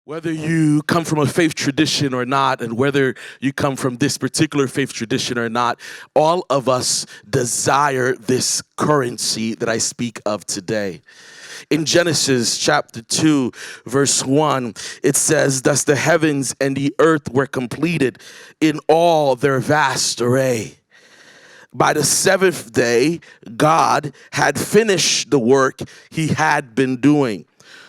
Whether you come from a faith tradition or not, and whether you come from this particular faith tradition or not, all of us desire this currency that I speak of today. In Genesis chapter 2, verse 1, it says, "Thus the heavens and the earth were completed in all their vast array. By the seventh day, God had finished the work he had been doing.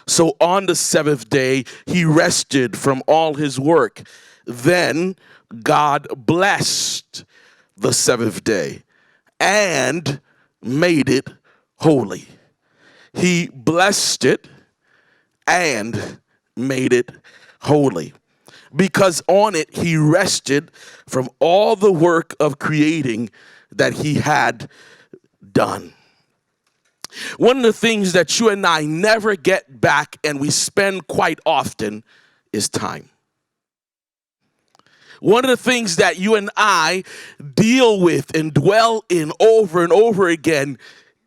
So on the seventh day, he rested from all his work. Then God blessed the seventh day and made it holy." He blessed it and made it holy, because on it he rested from all the work of creating that he had done. One of the things that you and I never get back and we spend quite often is time. One of the things that you and I deal with and dwell in over and over again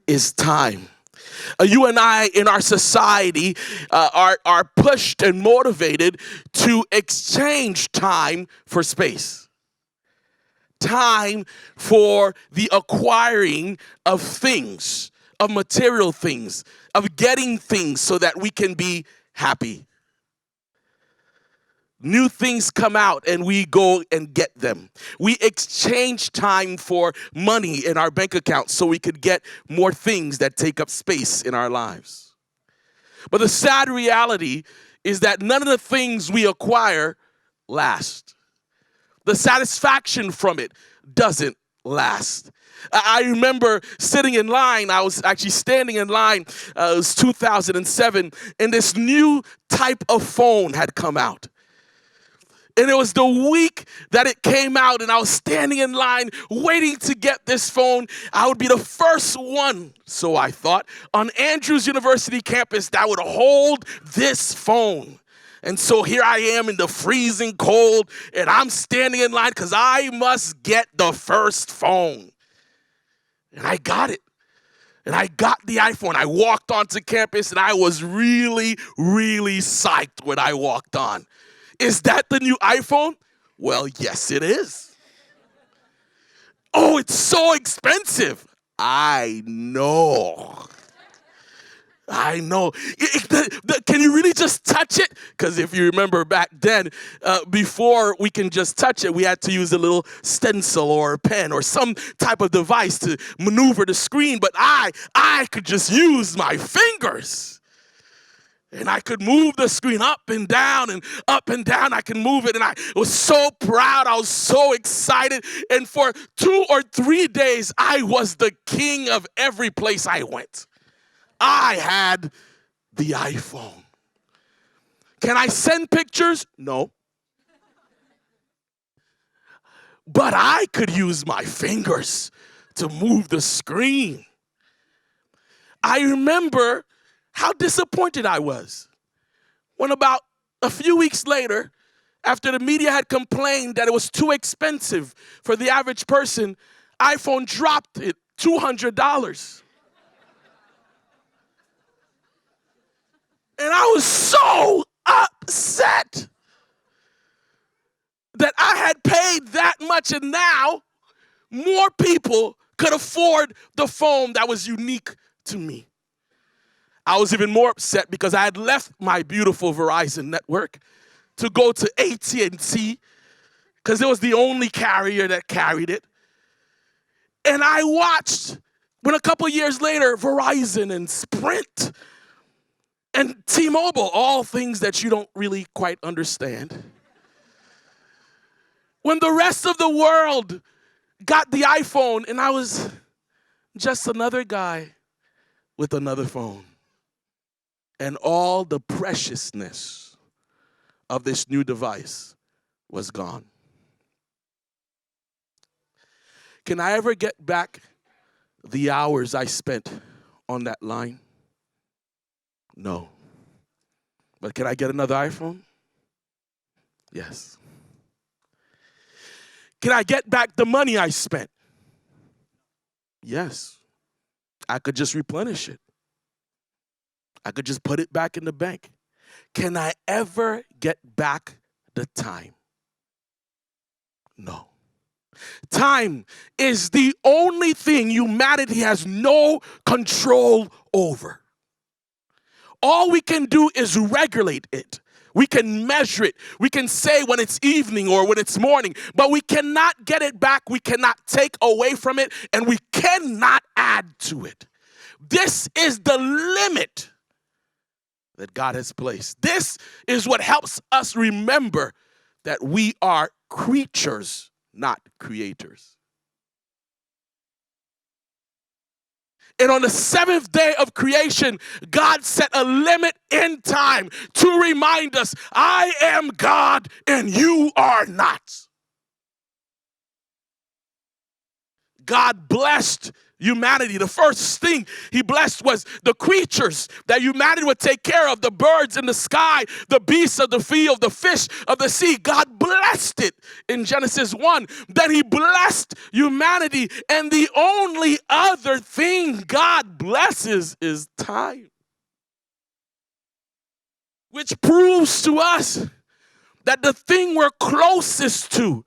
is time. You and I in our society are pushed and motivated to exchange time for space. Time for the acquiring of things, of material things, of getting things so that we can be happy. New things come out and we go and get them. We exchange time for money in our bank account so we could get more things that take up space in our lives. But the sad reality is that none of the things we acquire last. The satisfaction from it doesn't last. I remember sitting in line. I was actually standing in line. It was 2007, and this new type of phone had come out. And it was the week that it came out, and I was standing in line waiting to get this phone. I would be the first one, so I thought, on Andrews University campus that would hold this phone. And so here I am in the freezing cold, and I'm standing in line because I must get the first phone. And I got it. And I got the iPhone. I walked onto campus, and I was really, really psyched when I walked on. Is that the new iPhone? Well, yes, it is. Oh, it's so expensive. I know. Can you really just touch it? Because if you remember back then, before we can just touch it, we had to use a little stencil or a pen or some type of device to maneuver the screen. But I could just use my fingers. And I could move the screen up and down and up and down. I could move it, and I was so proud. I was so excited. And for 2 or 3 days, I was the king of every place I went. I had the iPhone. Can I send pictures? No. But I could use my fingers to move the screen. I remember how disappointed I was when about a few weeks later, after the media had complained that it was too expensive for the average person, iPhone dropped it $200. And I was so upset that I had paid that much, and now more people could afford the phone that was unique to me. I was even more upset because I had left my beautiful Verizon network to go to AT&T because it was the only carrier that carried it. And I watched when a couple years later, Verizon and Sprint and T-Mobile, all things that you don't really quite understand. When the rest of the world got the iPhone, and I was just another guy with another phone. And all the preciousness of this new device was gone. Can I ever get back the hours I spent on that line? No. But can I get another iPhone? Yes. Can I get back the money I spent? Yes. I could just replenish it. I could just put it back in the bank. Can I ever get back the time? No. Time is the only thing humanity has no control over. All we can do is regulate it. We can measure it. We can say when it's evening or when it's morning, but we cannot get it back. We cannot take away from it, and we cannot add to it. This is the limit that God has placed. This is what helps us remember that we are creatures, not creators. And on the seventh day of creation, God set a limit in time to remind us, I am God and you are not. God blessed humanity. The first thing he blessed was the creatures that humanity would take care of, the birds in the sky, the beasts of the field, the fish of the sea. God blessed it in Genesis 1. Then he blessed humanity, and the only other thing God blesses is time. Which proves to us that the thing we're closest to,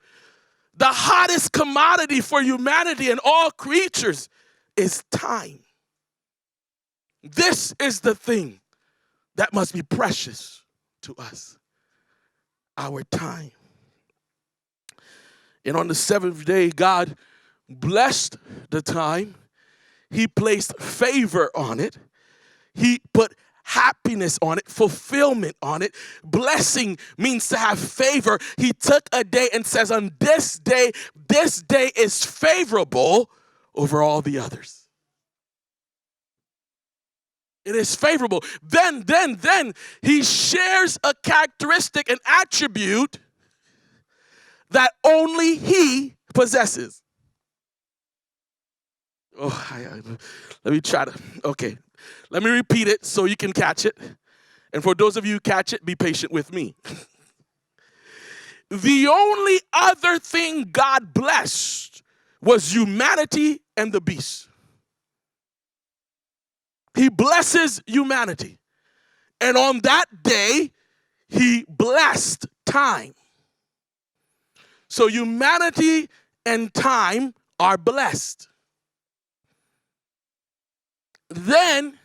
the hottest commodity for humanity and all creatures, is time. This is the thing that must be precious to us, our time. And on the seventh day, God blessed the time. He placed favor on it. He put happiness on it, fulfillment on it. Blessing means to have favor. He took a day and says, on this day is favorable over all the others. It is favorable. Then he shares a characteristic, an attribute that only he possesses. Let me try to, okay. Let me repeat it so you can catch it. And for those of you who catch it, be patient with me. The only other thing God blessed was humanity and the beast. He blesses humanity. And on that day, he blessed time. So humanity and time are blessed. Then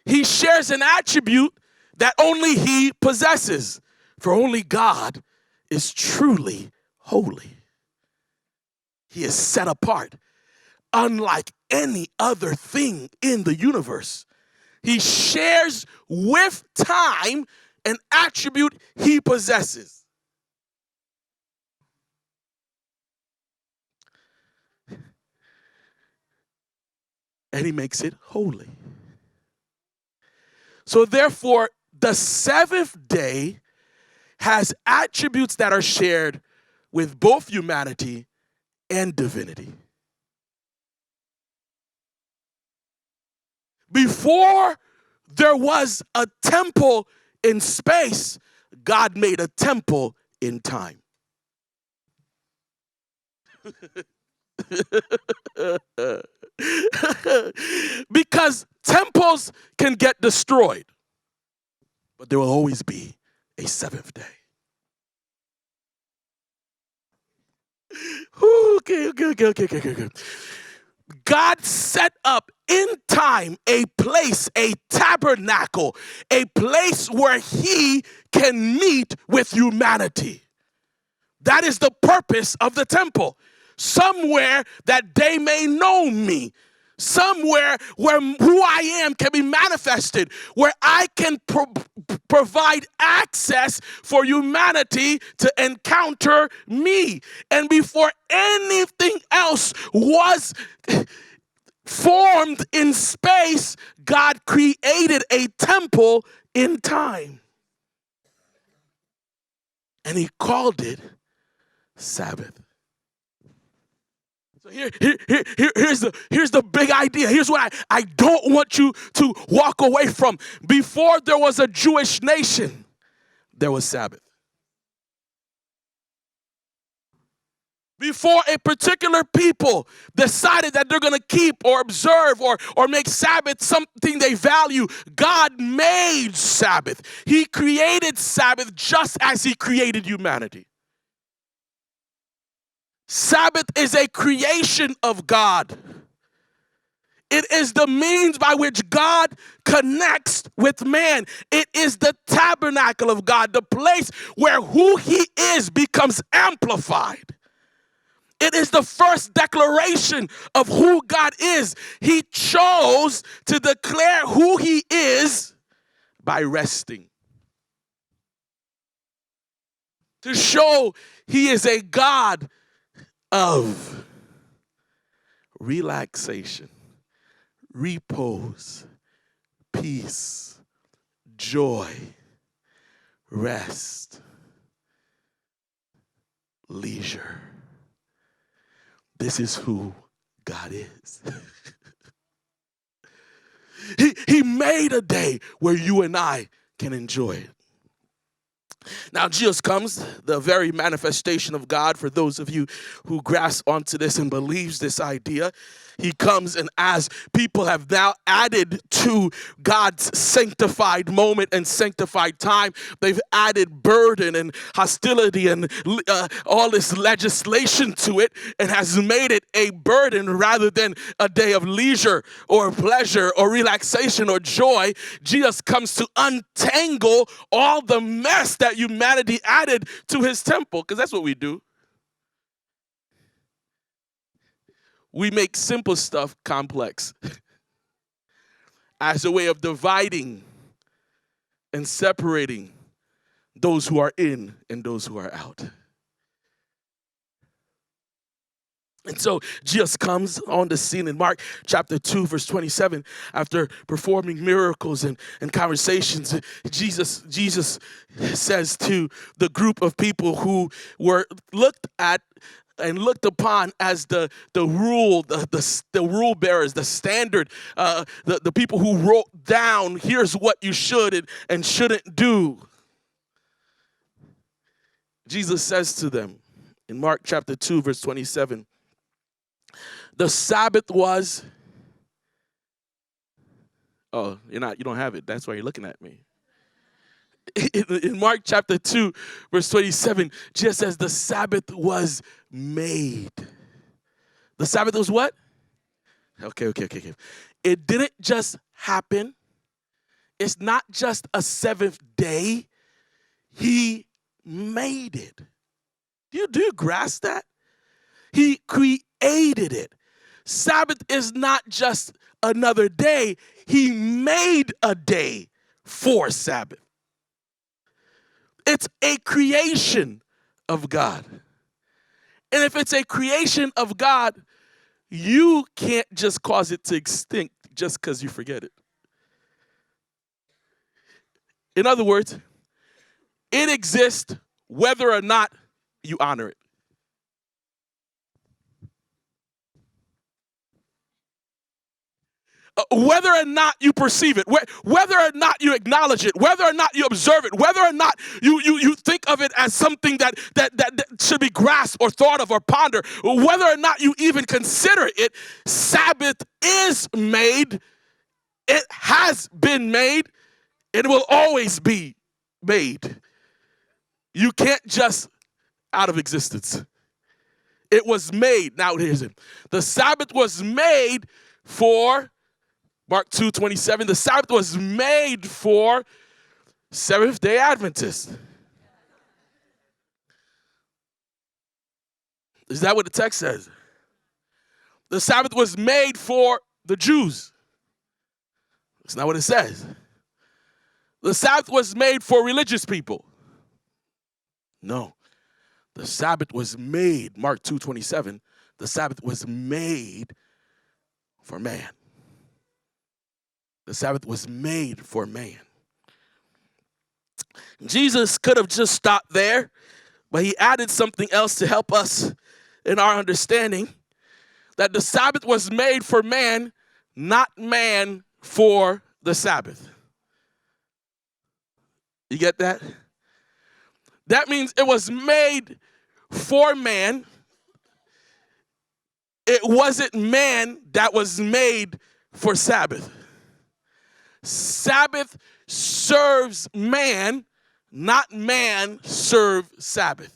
he shares an attribute that only he possesses. For only God is truly holy. He is set apart, unlike any other thing in the universe. He shares with time an attribute he possesses. And he makes it holy. So therefore, the seventh day has attributes that are shared with both humanity and divinity. Before there was a temple in space, God made a temple in time. Because temples can get destroyed, but there will always be a seventh day. Okay. God set up in time a place, a tabernacle, a place where he can meet with humanity. That is the purpose of the temple. Somewhere that they may know me. Somewhere where who I am can be manifested, where I can provide access for humanity to encounter me. And before anything else was formed in space, God created a temple in time. And he called it Sabbath. So here's the big idea. Here's what I don't want you to walk away from. Before there was a Jewish nation, there was Sabbath. Before a particular people decided that they're going to keep or observe or make Sabbath something they value, God made Sabbath. He created Sabbath just as he created humanity. Sabbath is a creation of God. It is the means by which God connects with man. It is the tabernacle of God, the place where who he is becomes amplified. It is the first declaration of who God is. He chose to declare who he is by resting. To show he is a God of relaxation, repose, peace, joy, rest, leisure. This is who God is. He made a day where you and I can enjoy it. Now, Jesus comes, the very manifestation of God, for those of you who grasp onto this and believes this idea. He comes, and as people have now added to God's sanctified moment and sanctified time, they've added burden and hostility and all this legislation to it, and has made it a burden rather than a day of leisure or pleasure or relaxation or joy. Jesus comes to untangle all the mess that humanity added to his temple, because that's what we do. We make simple stuff complex as a way of dividing and separating those who are in and those who are out. And so Jesus comes on the scene in Mark chapter 2, verse 27. After performing miracles and conversations, Jesus says to the group of people who were looked at and looked upon as the rule bearers, the standard, the people who wrote down, here's what you should and shouldn't do. Jesus says to them in Mark chapter 2, verse 27, the Sabbath was, oh, you don't have it. That's why you're looking at me. In Mark chapter 2, verse 27, Jesus says the Sabbath was made. The Sabbath was what? Okay. It didn't just happen. It's not just a seventh day. He made it. Do you grasp that? He created it. Sabbath is not just another day. He made a day for Sabbath. It's a creation of God. And if it's a creation of God, you can't just cause it to extinct just because you forget it. In other words, it exists whether or not you honor it. Whether or not you perceive it, whether or not you acknowledge it, whether or not you observe it, whether or not you think of it as something that should be grasped or thought of or pondered, whether or not you even consider it, Sabbath is made, it has been made, it will always be made. You can't just out of existence. It was made. Now here's it. The Sabbath was made for Mark 2:27, the Sabbath was made for Seventh-day Adventists. Is that what the text says? The Sabbath was made for the Jews. That's not what it says. The Sabbath was made for religious people. No. The Sabbath was made, Mark 2:27, the Sabbath was made for man. The Sabbath was made for man. Jesus could have just stopped there, but he added something else to help us in our understanding that the Sabbath was made for man, not man for the Sabbath. You get that? That means it was made for man, It wasn't man that was made for Sabbath. Sabbath serves man, not man serve Sabbath.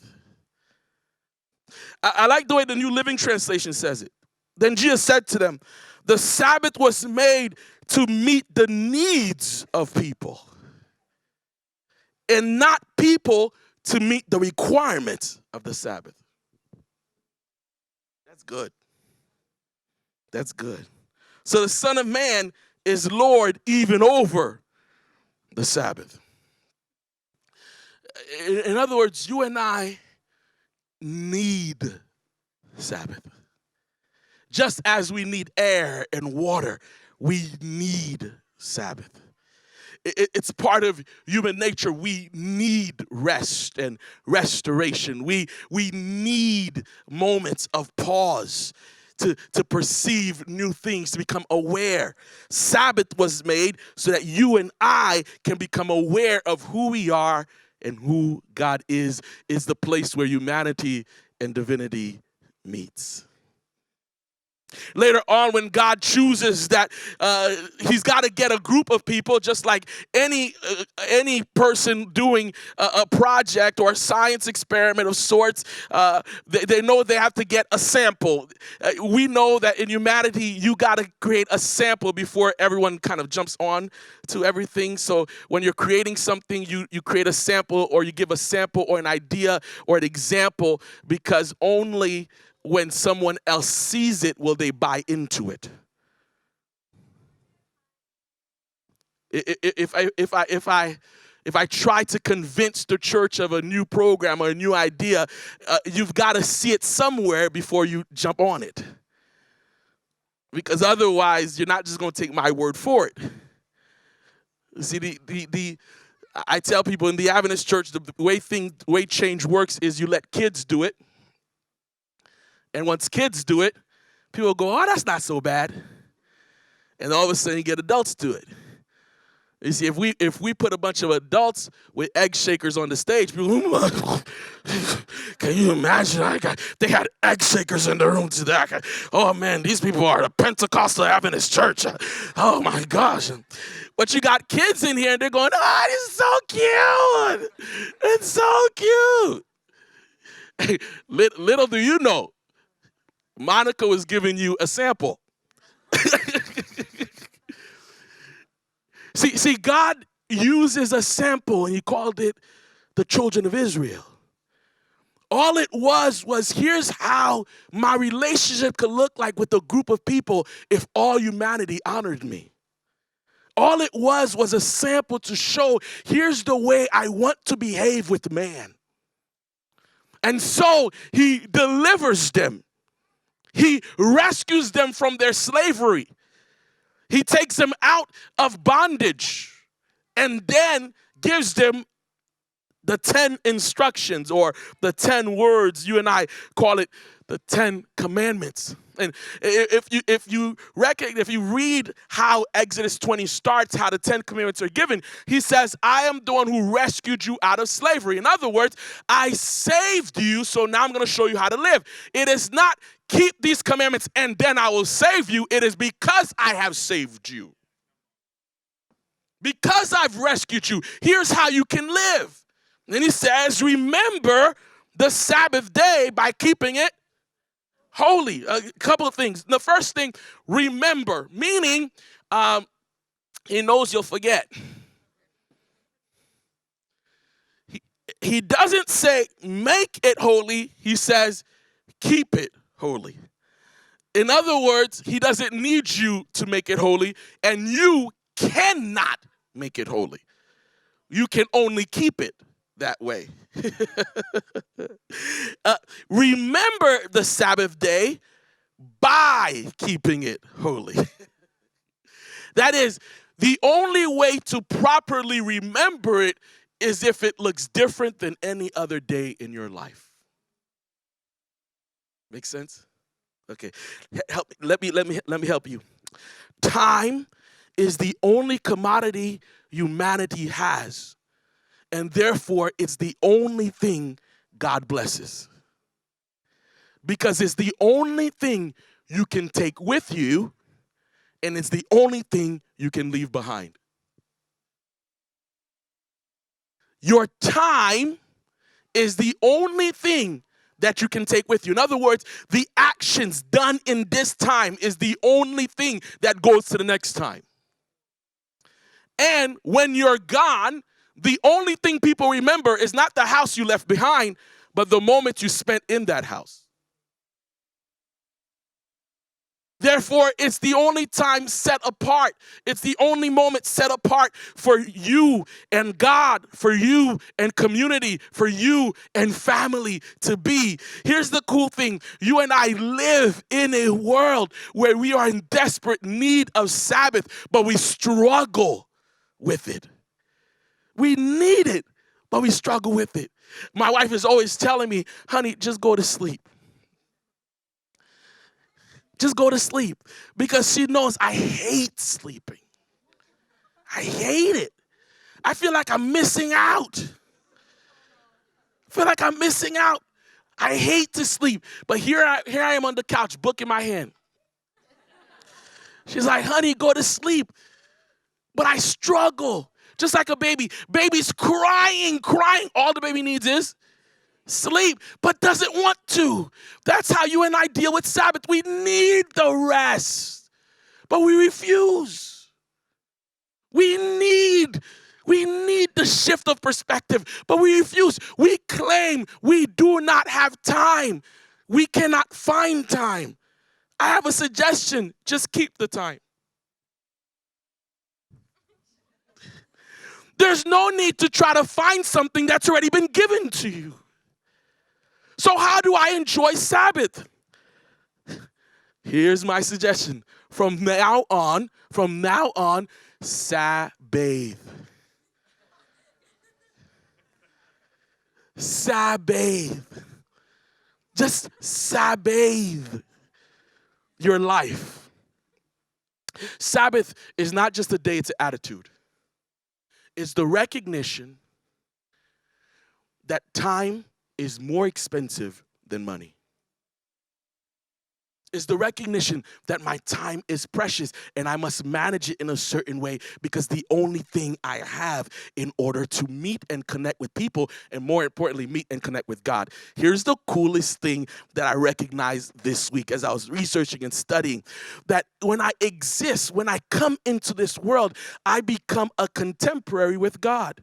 I like the way the New Living Translation says it. Then Jesus said to them, the Sabbath was made to meet the needs of people, and not people to meet the requirements of the Sabbath. That's good. That's good. So the Son of Man is Lord even over the Sabbath. In other words, you and I need Sabbath. Just as we need air and water, we need Sabbath. It's part of human nature. We need rest and restoration. We need moments of pause to perceive new things, to become aware. Sabbath was made so that you and I can become aware of who we are and who God is the place where humanity and divinity meets. Later on, when God chooses that he's got to get a group of people, just like any person doing a project or a science experiment of sorts, they know they have to get a sample. We know that in humanity, you got to create a sample before everyone kind of jumps on to everything. So when you're creating something, you create a sample, or you give a sample or an idea or an example, because only when someone else sees it will they buy into it. If I try to convince the church of a new program or a new idea, you've got to see it somewhere before you jump on it. Because otherwise, you're not just going to take my word for it. See, I tell people in the Adventist church, the way change works is you let kids do it. And once kids do it, people go, oh, that's not so bad. And all of a sudden you get adults do it. You see, if we put a bunch of adults with egg shakers on the stage, people, can you imagine? They had egg shakers in the room today. Oh man, these people are the Pentecostal Adventist church. Oh my gosh. But you got kids in here and they're going, oh, this is so cute. It's so cute. Little do you know, Monica was giving you a sample. See, God uses a sample, and he called it the children of Israel. All it was here's how my relationship could look like with a group of people if all humanity honored me. All it was a sample to show here's the way I want to behave with man. And so he delivers them. He rescues them from their slavery. He takes them out of bondage and then gives them the 10 instructions, or the 10 words. You and I call it the 10 commandments. And if you read how Exodus 20 starts, how the 10 commandments are given, he says, I am the one who rescued you out of slavery. In other words, I saved you, so now I'm going to show you how to live. It is not keep these commandments and then I will save you. It is because I have saved you. Because I've rescued you, here's how you can live. And he says, remember the Sabbath day by keeping it holy. A couple of things. The first thing, remember, meaning he knows you'll forget. He doesn't say make it holy. He says keep it holy. In other words, he doesn't need you to make it holy, and you cannot make it holy. You can only keep it that way. Remember the Sabbath day by keeping it holy. That is, the only way to properly remember it is if it looks different than any other day in your life. Make sense? Okay. Let me help you. Time is the only commodity humanity has. And therefore, it's the only thing God blesses. Because it's the only thing you can take with you, and it's the only thing you can leave behind. Your time is the only thing that you can take with you. In other words, the actions done in this time is the only thing that goes to the next time. And when you're gone, the only thing people remember is not the house you left behind, but the moment you spent in that house. Therefore, it's the only time set apart. It's the only moment set apart for you and God, for you and community, for you and family to be. Here's the cool thing. You and I live in a world where we are in desperate need of Sabbath, but we struggle with it. We need it, but we struggle with it. My wife is always telling me, honey, just go to sleep. Just go to sleep, because she knows I hate sleeping. I hate it. I feel like I'm missing out. I hate to sleep. But here I am on the couch, book in my hand. She's like, honey, go to sleep. But I struggle, just like a baby. Baby's crying. All the baby needs is sleep, but doesn't want to. That's how you and I deal with Sabbath. We need the rest, but we refuse. We need the shift of perspective, but we refuse. We claim we do not have time. We cannot find time. I have a suggestion. Just keep the time. There's no need to try to find something that's already been given to you. So how do I enjoy Sabbath? Here's my suggestion. From now on, Sabbath. Sabbath. Just Sabbath your life. Sabbath is not just a day, it's an attitude. It's the recognition that time is more expensive than money. It's the recognition that my time is precious and I must manage it in a certain way, because the only thing I have in order to meet and connect with people, and more importantly, meet and connect with God. Here's the coolest thing that I recognized this week as I was researching and studying, that when I exist, when I come into this world, I become a contemporary with God.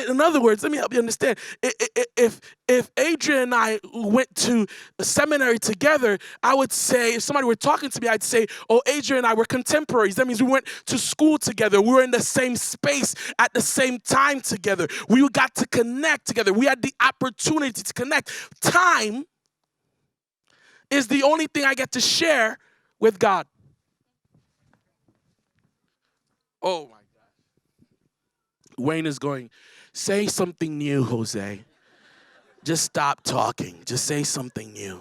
In other words, let me help you understand. If Adrian and I went to a seminary together, I would say, if somebody were talking to me, I'd say, oh, Adrian and I were contemporaries. That means we went to school together. We were in the same space at the same time together. We got to connect together. We had the opportunity to connect. Time is the only thing I get to share with God. Oh, my. Wayne is going, say something new, Jose. Just stop talking. Just say something new.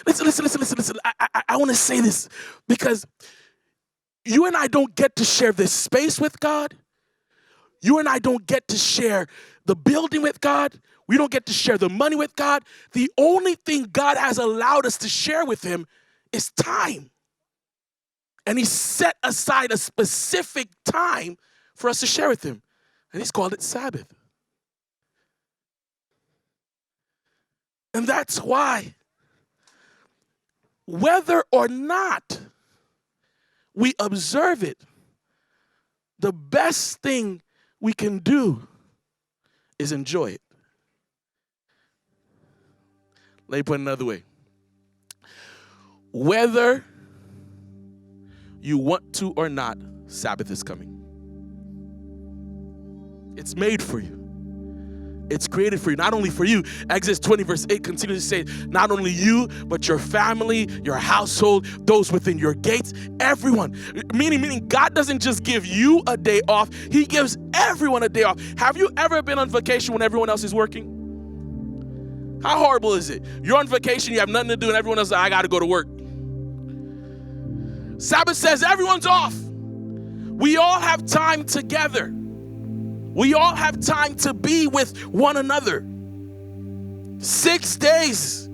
Listen. I want to say this because you and I don't get to share this space with God. You and I don't get to share the building with God. We don't get to share the money with God. The only thing God has allowed us to share with him is time. And he set aside a specific time for us to share with him. And he's called it Sabbath. And that's why, whether or not we observe it, the best thing we can do is enjoy it. Let me put it another way. Whether you want to or not, Sabbath is coming. It's made for you. It's created for you, not only for you. Exodus 20 verse 8 continues to say, not only you, but your family, your household, those within your gates, everyone. Meaning God doesn't just give you a day off, he gives everyone a day off. Have you ever been on vacation when everyone else is working? How horrible is it? You're on vacation, you have nothing to do, and everyone else is like, I got to go to work. Sabbath says everyone's off. We all have time together. We all have time to be with one another. 6 days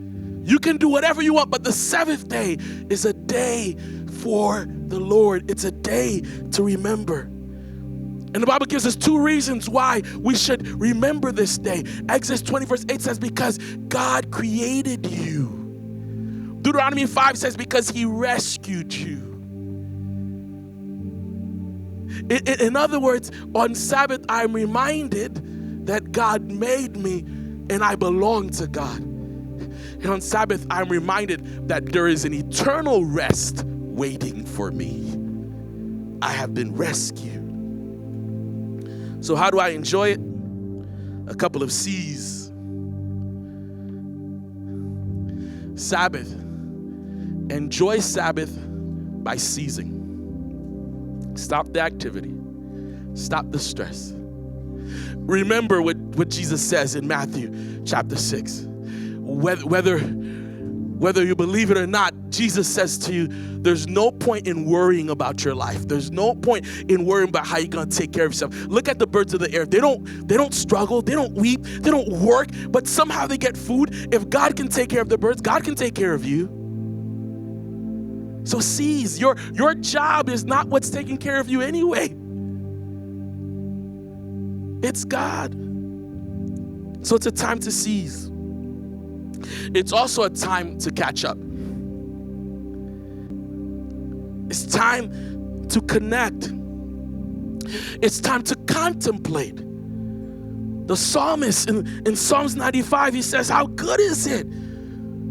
You can do whatever you want, but the seventh day is a day for the Lord. It's a day to remember. And the Bible gives us two reasons why we should remember this day. Exodus 20 verse 8 says, because God created you. Deuteronomy 5 says, because he rescued you. In other words, on Sabbath, I'm reminded that God made me and I belong to God. And on Sabbath, I'm reminded that there is an eternal rest waiting for me. I have been rescued. So how do I enjoy it? A couple of C's. Sabbath. Enjoy Sabbath by ceasing. Stop the activity. Stop the stress. Remember what Jesus says in Matthew chapter 6. Whether you believe it or not, Jesus says to you, there's no point in worrying about your life. There's no point in worrying about how you're going to take care of yourself. Look at the birds of the air. They don't struggle. They don't weep. They don't work, but somehow they get food. If God can take care of the birds, God can take care of you. So seize. Your job is not what's taking care of you anyway. It's God. So it's a time to seize. It's also a time to catch up. It's time to connect. It's time to contemplate. The psalmist in Psalms 95, he says, how good is it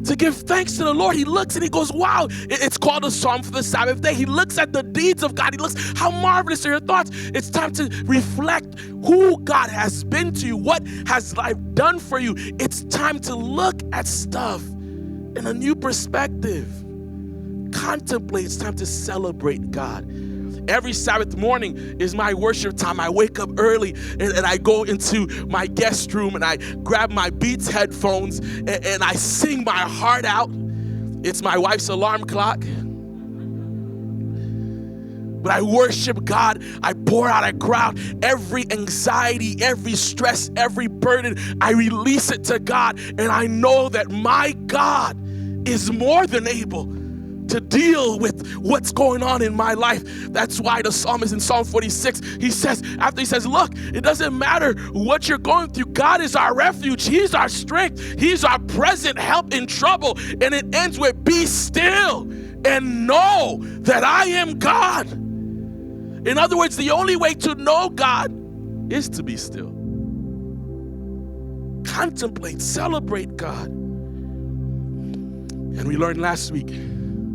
to give thanks to the Lord? He looks and he goes, wow. It's called a psalm for the Sabbath day. He looks at the deeds of God. He looks, how marvelous are your thoughts. It's time to reflect who God has been to you. What has life done for you? It's time to look at stuff in a new perspective. Contemplate. It's time to celebrate God. Every Sabbath morning is my worship time. I wake up early and I go into my guest room and I grab my Beats headphones and I sing my heart out. It's my wife's alarm clock. But I worship God. I pour out a crowd. Every anxiety, every stress, every burden, I release it to God. And I know that my God is more than able to deal with what's going on in my life. That's why the psalmist in Psalm 46, he says, after he says, look, it doesn't matter what you're going through. God is our refuge. He's our strength. He's our present help in trouble. And it ends with, be still and know that I am God. In other words, the only way to know God is to be still. Contemplate, celebrate God. And we learned last week,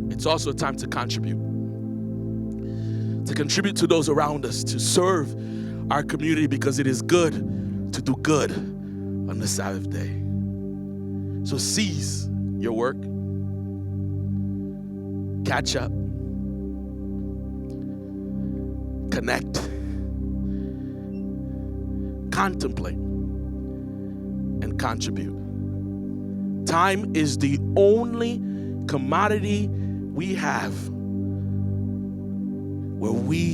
it's also a time to contribute. To contribute to those around us, to serve our community, because it is good to do good on the Sabbath day. So seize your work. Catch up. Connect. Contemplate. And contribute. Time is the only commodity we have where we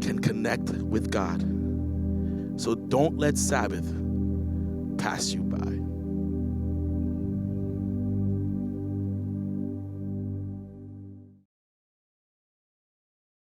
can connect with God. So don't let Sabbath pass you by.